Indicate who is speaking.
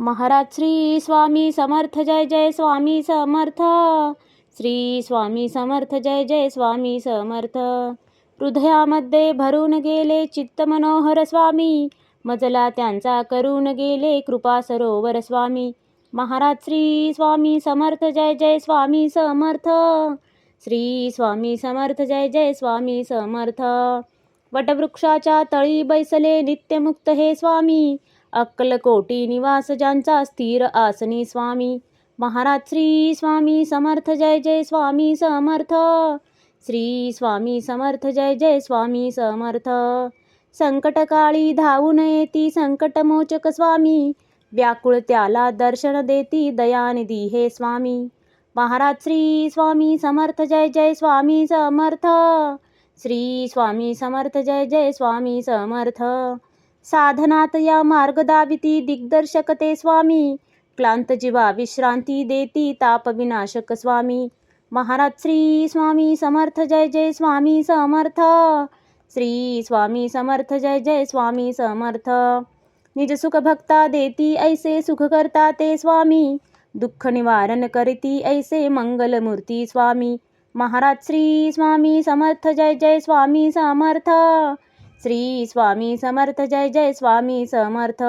Speaker 1: महाराज श्री स्वामी समर्थ, जय जय स्वामी समर्थ. श्री स्वामी समर्थ, जय जय स्वामी समर्थ. हृदयामध्ये भरून गेले चित्त मनोहर स्वामी, मजला त्यांचा करून गेले कृपा सरोवर स्वामी. महाराज श्री स्वामी समर्थ, जय जय स्वामी समर्थ. श्री स्वामी समर्थ, जय जय स्वामी समर्थ. वटवृक्षाच्या तळी बैसले नित्यमुक्त हे स्वामी, अक्कलकोटी निवास ज्यांचा स्थिर आसनी स्वामी. महाराज श्री स्वामी समर्थ, जय जय स्वामी समर्थ. श्री स्वामी समर्थ, जय जय स्वामी समर्थ. संकटकाळी धावून येती संकटमोचक स्वामी, व्याकुळ त्याला दर्शन देती दयानिधी हे स्वामी. महाराज श्री स्वामी समर्थ, जय जय स्वामी समर्थ. श्री स्वामी समर्थ, जय जय स्वामी समर्थ. साधनात या मार्ग दाविती दिग्दर्शक ते स्वामी, क्लांत जीवा विश्रांती देती ताप विनाशक स्वामी. महाराज श्री स्वामी समर्थ, जय जय स्वामी समर्थ. श्री स्वामी समर्थ, जय जय स्वामी समर्थ. निज सुख भक्ता देती ऐसे सुख करता ते स्वामी, दुःख निवारण करती ऐसे मंगलमूर्ती स्वामी. महाराज श्री स्वामी समर्थ, जय जय स्वामी समर्थ. श्री स्वामी समर्थ, जय जय स्वामी समर्थ.